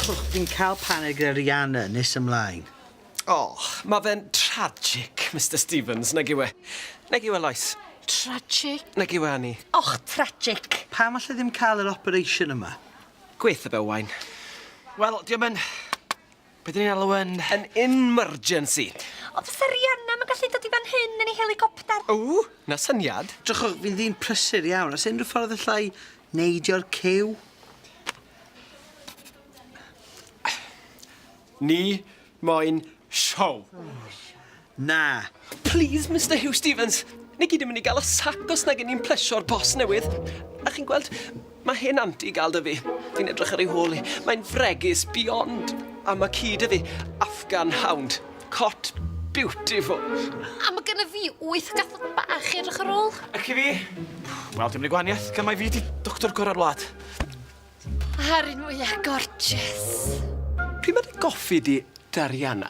Drychwch, fi'n cael panig gyda'r Rihanna nes ymlaen. O, mae fe'n tragic, Mr Stevens, nag yw e. Nag yw e, Lois. Tragic. Nag yw e, Annie. Och, tragic. Pam allai ddim cael yr operation yma? Gweith y be wain. Wel, diolch yn... Beth ni'n alw yn... An emergency. O, fysa Rihanna ma'n gallu dod i fan hyn yn ei helicopter. O, na syniad. Drychwch, fi'n ddyn prysur iawn. Os unrhyw ffordd allai neidio'r cyw? Ni moyn siow. Na. Please, Mr Hugh Stevens. Ni gyd yn mynd i gael y sac os nag yn ni'n plesio'r bos newydd. A chi'n gweld, mae hyn anti gael dy fi. Fi'n edrych ar ei hôl i. Mae'n fregus beyond. A mae cyd y fi, Afghan Hound. Cot beautiful. A mae gennym fi 8 gathod bach i edrych ar ôl. Ac i fi? Wel, dim ni gwahaniaeth, gan mai fi di doctor gorau'r wlad. Harin mwyaf gorgeous. Pryd mae'r goffi di Dariana?